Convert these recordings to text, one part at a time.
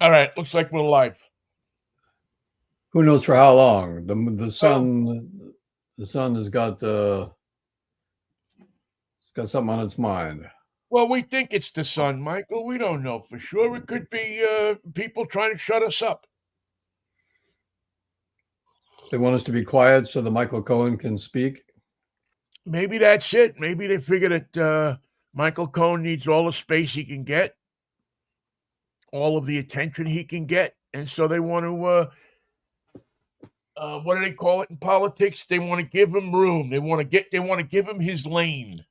All right, looks like we're live. Who knows for how long? The Well, sun it's got something on its mind. well, we think it's the sun, Michael. We don't know for sure. It could be people trying to shut us up. They want us to be quiet so that Michael Cohen can speak. Maybe that's it. Maybe they figure that Michael Cohen needs all the space he can get, all of the attention he can get, and so they want to. What do they call it in politics? They want to give him room. They want to get. They want to give him his lane,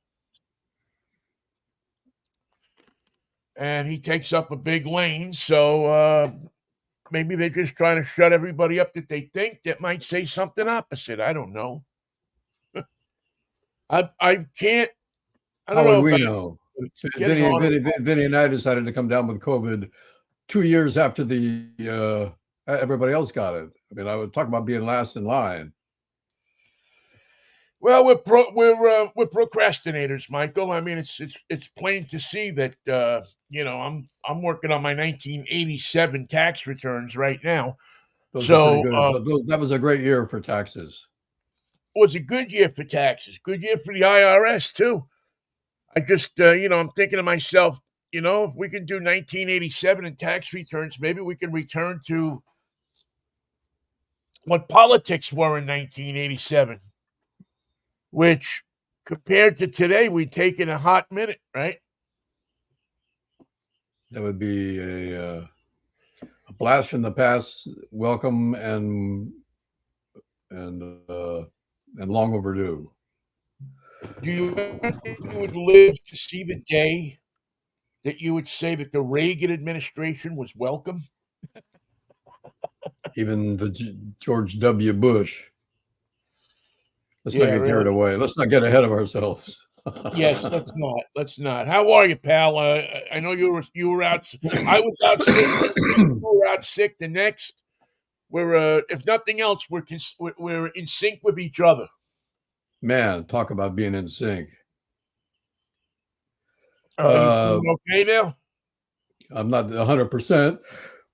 and he takes up a big lane. So maybe they're just trying to shut everybody up that they think that might say something opposite. I don't know. I can't. I don't How would know if we know? it's getting on. Vinnie and I decided to come down with COVID 2 years after everybody else got it. I mean, I would talk about being last in line. Well, we're procrastinators, Michael. I mean, it's plain to see that I'm working on my 1987 tax returns right now. Those are pretty So good. That was a great year for taxes. it was a good year for taxes. Good year for the IRS too. I just I'm thinking to myself, if we can do 1987 in tax returns, maybe we can return to what politics were in 1987. Which compared to today, we'd take in a hot minute, right? That would be a blast from the past, welcome and uh, and long overdue. Do you think you would live to see the day that you would say that the Reagan administration was welcome? Even George W. Bush. Let's not Yeah, get carried really. away. Let's not get ahead of ourselves. Yes, let's not. Let's not. How are you, pal? I know you were out. I was out sick. You were out sick. The next, we're if nothing else, we're in sync with each other. Man, talk about being in sync. Are you Uh, feeling okay now? I'm not 100%,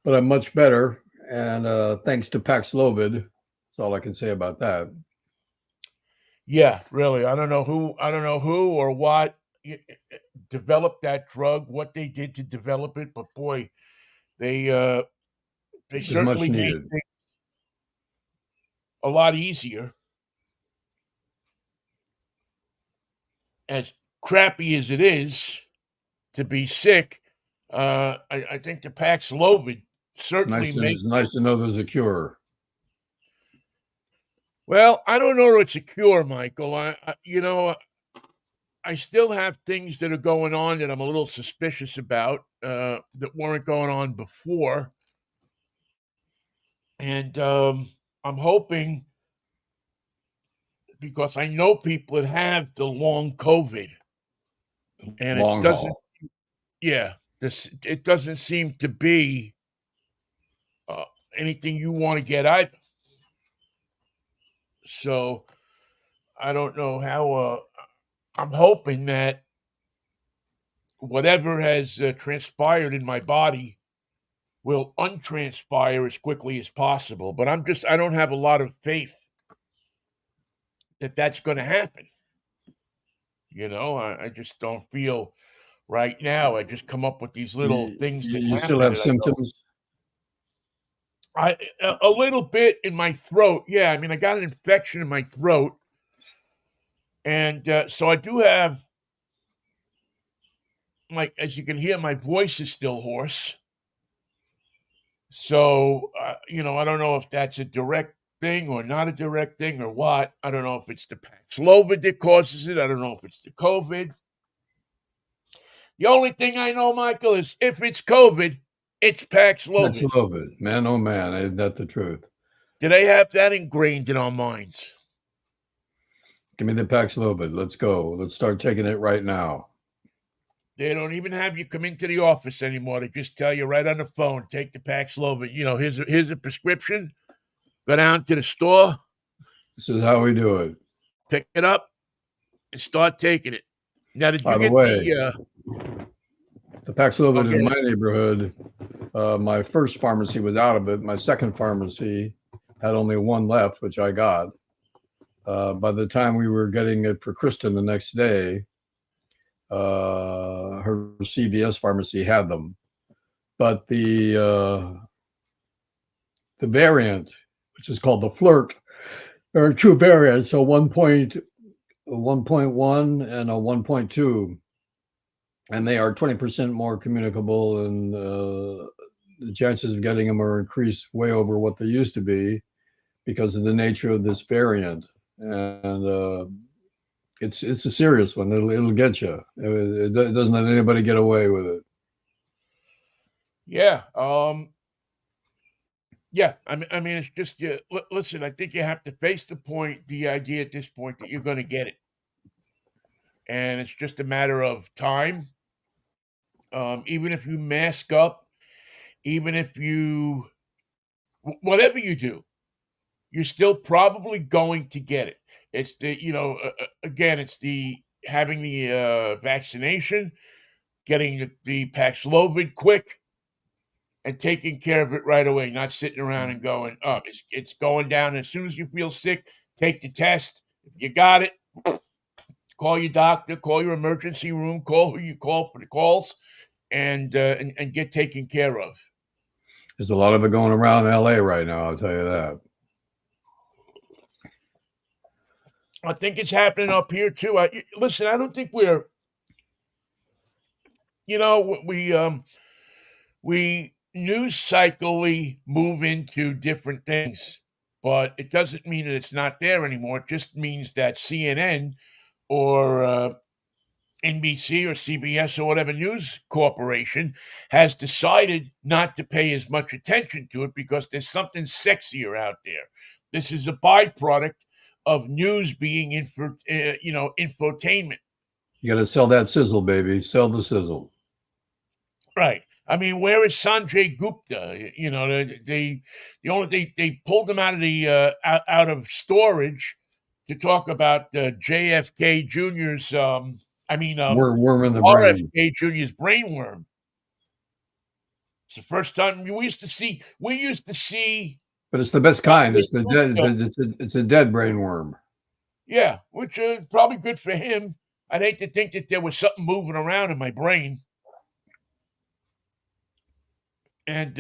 but I'm much better. And thanks to Paxlovid, that's all I can say about that. Yeah, really. I don't know who or what developed that drug, what they did to develop it, but boy, they uh they It was much certainly made needed. things a lot easier. As crappy as it is to be sick, I think the Paxlovid certainly makes It's it. nice to know there's a cure. Well, I don't know if it's a cure, Michael. I still have things that are going on that I'm a little suspicious about that weren't going on before. And I'm hoping because I know people that have the long COVID, and it Long doesn't, haul. yeah, it doesn't seem to be uh, anything you want to get either. So I don't know how. I'm hoping that whatever has transpired in my body will untranspire as quickly as possible. But I don't have a lot of faith that that's going to happen. I just don't feel right now. I just come up with these little things that You still happen, have and I go, symptoms? a little bit in my throat. Yeah, I mean, I got an infection in my throat, and so I do have as you can hear, my voice is still hoarse. So I don't know if that's a direct thing or not a direct thing or what. I don't know if it's the Paxlovid that causes it. I don't know if it's the COVID. The only thing I know, Michael, is if it's COVID, it's Paxlovid. Paxlovid. Man, oh man, ain't that the truth? Do they have that ingrained in our minds? Give me the Paxlovid. Let's go. Let's start taking it right now. They don't even have you come into the office anymore. They just tell you right on the phone, take the Paxlovid. Here's a prescription. Go down to the store, This is how we do it. pick it up, and start taking it. Now, did you By the get way, the the Paxlovid in okay? my neighborhood My first pharmacy was out of it. My second pharmacy had only one left, which I got. By the time we were getting it for Kristen the next day, her CVS pharmacy had them. But the variant, which is called the Flirt, there are two variants, a 1.1 and a 1.2, and they are 20% more communicable, and the chances of getting them are increased way over what they used to be because of the nature of this variant. And it's a serious one. It'll get you. It doesn't let anybody get away with it. Yeah. Yeah. I mean, it's just listen. I think you have to face the idea at this point that you're going to get it, and it's just a matter of time. Even if you mask up, even if you whatever you do, you're still probably going to get it. It's the again, it's the having the vaccination, getting the Paxlovid quick, and taking care of it right away, not sitting around and going, "Oh, it's going down." As soon as you feel sick, take the test. If you got it, call your doctor, call your emergency room, call who you call for the calls, and get taken care of. There's a lot of it going around LA right now, I'll tell you that. I think it's happening up here too. Listen, I don't think we're, we news cyclically move into different things, but it doesn't mean that it's not there anymore. It just means that CNN or NBC or CBS or whatever news corporation has decided not to pay as much attention to it because there's something sexier out there. This is a byproduct of news being infotainment. You got to sell that sizzle, baby. Sell the sizzle. Right. I mean, where is Sanjay Gupta? They pulled him out of the out of storage to talk about JFK Jr.'s. Worm in the brain. RFK Jr.'s brainworm. It's the first time we used to see. But it's the best kind. It's the dead. It's a dead brainworm. Yeah, which is probably good for him. I'd hate to think that there was something moving around in my brain. And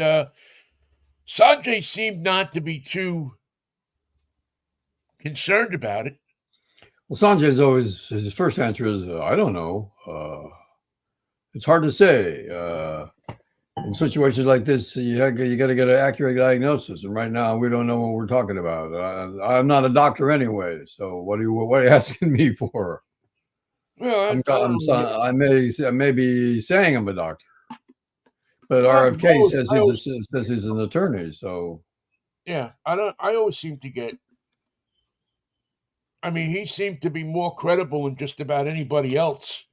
Sanjay seemed not to be too concerned about it. Well, Sanjay's always, his first answer is, I don't know. It's hard to say. In situations like this, you got to get an accurate diagnosis. And right now, we don't know what we're talking about. I'm not a doctor anyway. So what are you asking me for? Well, I may be saying I'm a doctor. But RFK says he's an attorney, so yeah, I always seem to get. I mean, he seemed to be more credible than just about anybody else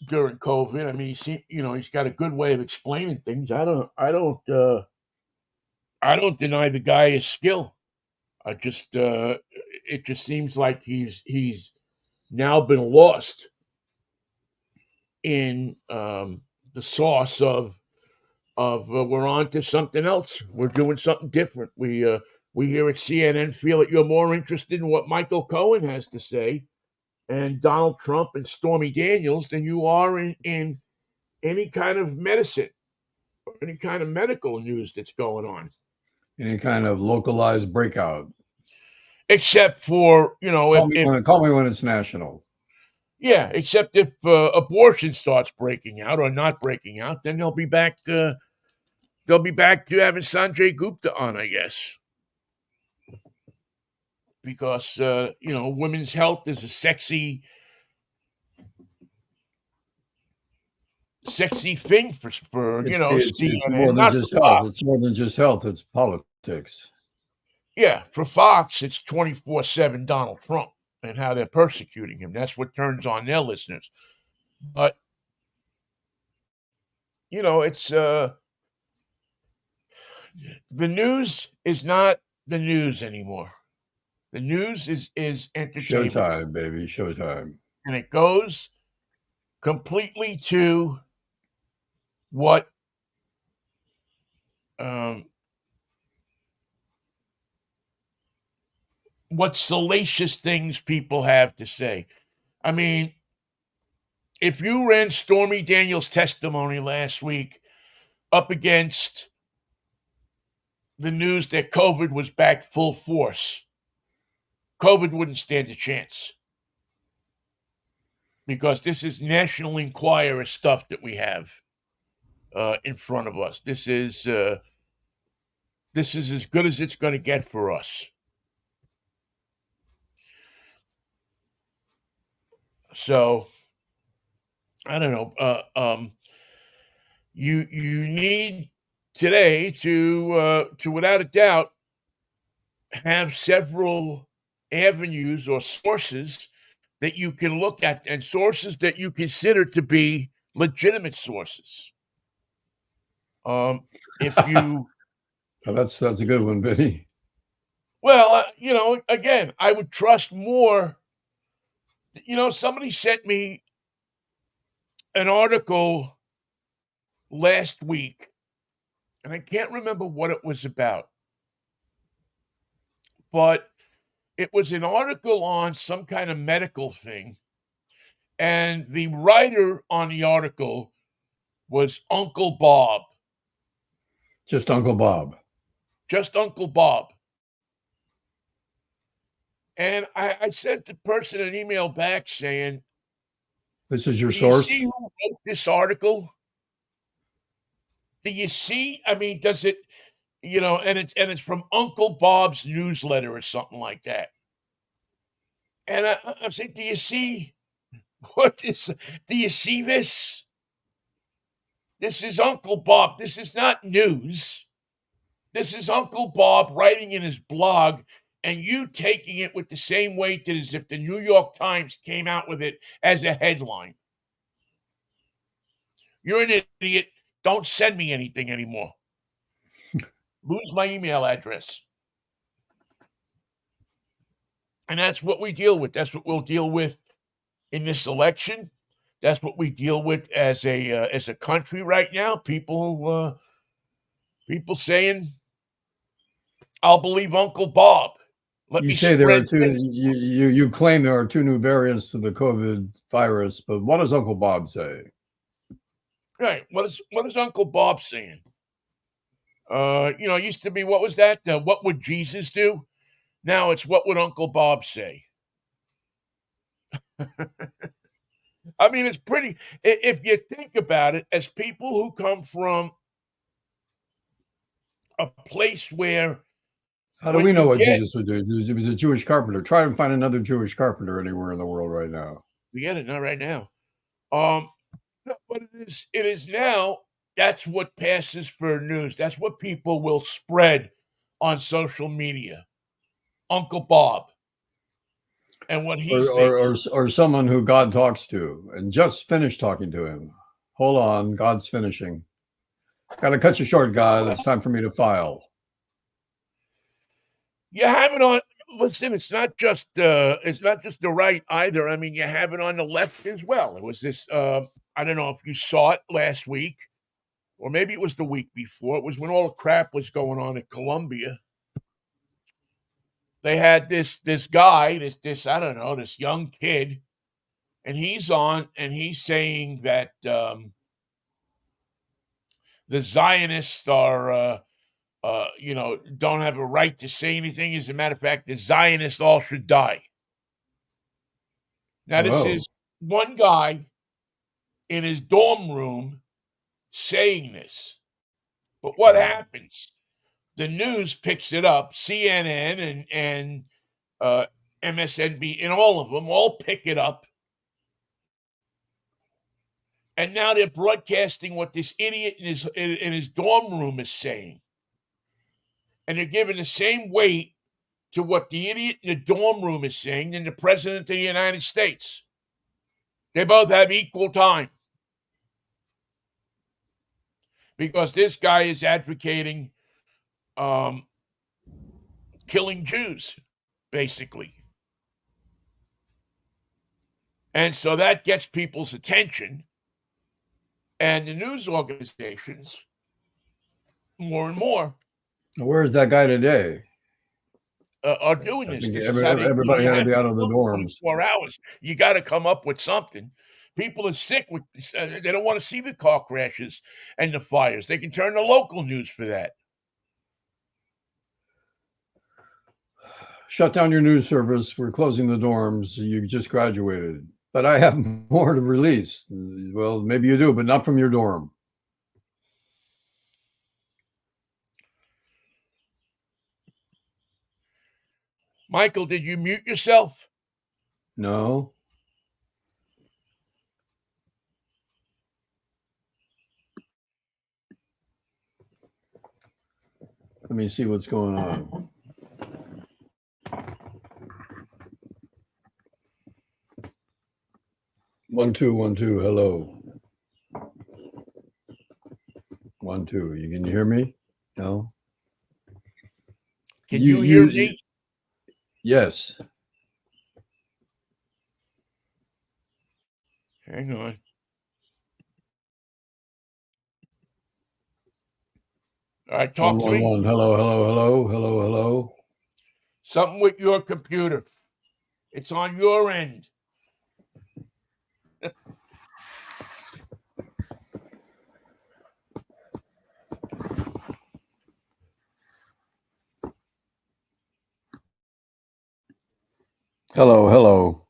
during COVID. I mean, he's got a good way of explaining things. I don't deny the guy his skill. It just seems like he's now been lost in the sauce of we're on to something else. We're doing something different. We here at CNN feel that you're more interested in what Michael Cohen has to say and Donald Trump and Stormy Daniels than you are in any kind of medicine or any kind of medical news that's going on. Any kind of localized breakout. Except for, call me when it's national. Yeah, except if abortion starts breaking out or not breaking out, then they'll be back. They'll be back to having Sanjay Gupta on, I guess, because women's health is a sexy thing for it's more than just health. It's more than just health. It's politics. Yeah, for Fox, it's 24/7 Donald Trump and how they're persecuting him. That's what turns on their listeners. But it's the news is not the news anymore. The news is entertainment. Showtime, baby, showtime. And it goes completely to what what salacious things people have to say. I mean, if you ran Stormy Daniels' testimony last week up against the news that COVID was back full force, COVID wouldn't stand a chance. Because this is National Enquirer stuff that we have in front of us. This is as good as it's going to get for us. So I don't know. You need today to without a doubt have several avenues or sources that you can look at, and sources that you consider to be legitimate sources. If you That's a good one, Vinnie. Well, again, I would trust more. Somebody sent me an article last week, and I can't remember what it was about, but it was an article on some kind of medical thing, and the writer on the article was Uncle Bob. Just Uncle Bob. Just Uncle Bob. And I sent the person an email back saying, "This is your do you source?" see who wrote this article? Do you see? I mean, does it, and it's from Uncle Bob's newsletter or something like that. And I'm saying, do you see what is? Do you see this? This is Uncle Bob. This is not news. This is Uncle Bob writing in his blog, and you taking it with the same weight as if the New York Times came out with it as a headline. You're an idiot. Don't send me anything anymore. Lose my email address. And that's what we deal with. That's what we'll deal with in this election. That's what we deal with as a country right now. People saying, "I'll believe Uncle Bob." You say there are two. You claim there are two new variants to the COVID virus, but what does Uncle Bob say? Right. What is Uncle Bob saying? It used to be, what was that? What would Jesus do? Now it's, what would Uncle Bob say? I mean, it's pretty. If you think about it, as people who come from a place where, how do we know what Jesus would do? He was a Jewish carpenter. Try and find another Jewish carpenter anywhere in the world right now. Forget it, not right now. But it is now. That's what passes for news. That's what people will spread on social media. Uncle Bob and what he thinks. Or someone who God talks to and just finished talking to him. Hold on, God's finishing. Got to cut you short, God. It's time for me to file. You have it on. Listen, it's not just the right either. I mean, you have it on the left as well. It was this. I don't know if you saw it last week, or maybe it was the week before. It was when all the crap was going on in Colombia. They had this guy, this I don't know, this young kid, and he's on, and he's saying that the Zionists are, don't have a right to say anything. As a matter of fact, the Zionists all should die. Now, this is one guy in his dorm room saying this. But what happens? The news picks it up. CNN and MSNB and all of them all pick it up. And now they're broadcasting what this idiot in his dorm room is saying. And they're giving the same weight to what the idiot in the dorm room is saying than the President of the United States. They both have equal time. Because this guy is advocating killing Jews, basically. And so that gets people's attention. And the news organizations more and more Where is that guy today? are doing I this. think This is how they, everybody you had to have be to out of the cook dorms. 24 hours. You got to come up with something. People are sick with. They don't want to see the car crashes and the fires. They can turn to local news for that. Shut down your news service. We're closing the dorms. You just graduated. But I have more to release. Well, maybe you do, but not from your dorm. Michael, did you mute yourself? No. Let me see what's going on. One, two, 1, 2. Hello. 1, 2. You can hear me? No. Can you hear me? Yes. Hang on. All right, talk to me. 1, 1, 1. Hello, hello, hello, hello, hello. Something with your computer. It's on your end. Hello, hello.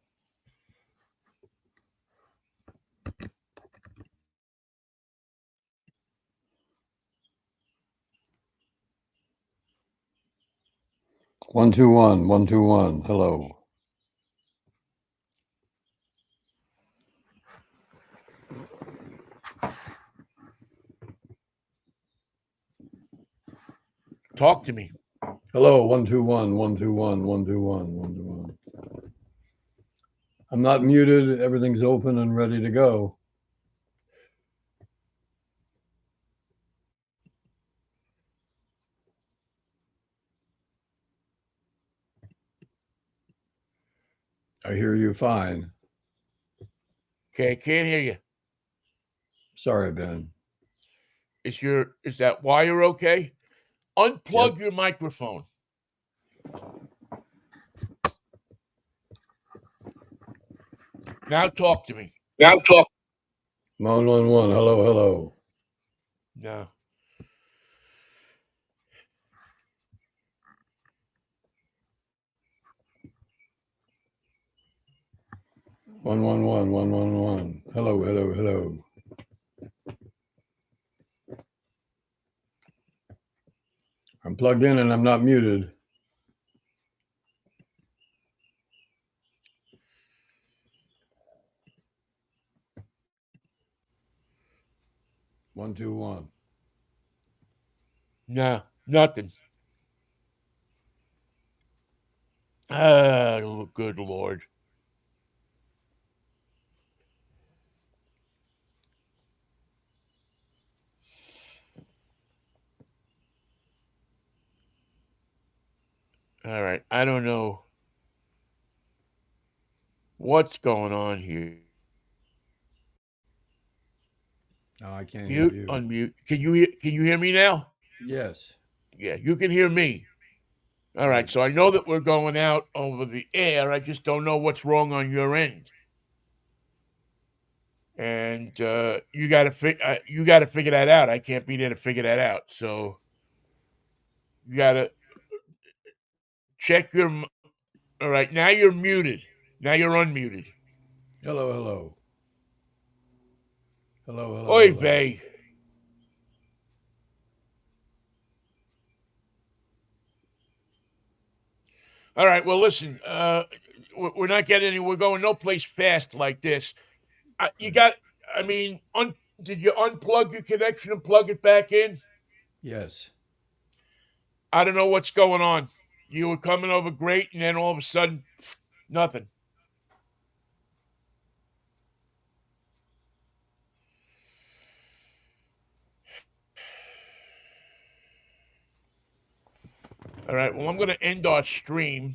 One, two, 1, 1, 2, 1. Hello. Talk to me. Hello, 1, 2, 1, 1, 2, 1, 1, 2, 1, 1, 2, 1. I'm not muted. Everything's open and ready to go. I hear you fine. Okay, I can't hear you. Sorry, Ben. Is that wire okay? Unplug your microphone. Now talk to me. 1, 1, 1. Hello, hello. No. 1, 1, 1, 1, 1, 1. Hello, hello, hello. I'm plugged in and I'm not muted. 1, 2, 1. No, nothing. Oh, good Lord. All right. I don't know what's going on here. No, I can't Mute, hear you. unmute. Can you hear me now? Yes. Yeah, you can hear me. All right. Good. So I know that we're going out over the air. I just don't know what's wrong on your end. And you got to figure that out. I can't be there to figure that out. So you got to check your. All right, now you're muted. Now you're unmuted. Hello, hello. Hello, hello, Oy hello. vey. All right. Well, listen. We're not getting any. We're going no place fast like this. You got. I mean, did you unplug your connection and plug it back in? Yes. I don't know what's going on. You were coming over great, and then all of a sudden, nothing. All right. Well, I'm going to end our stream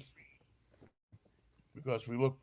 because we look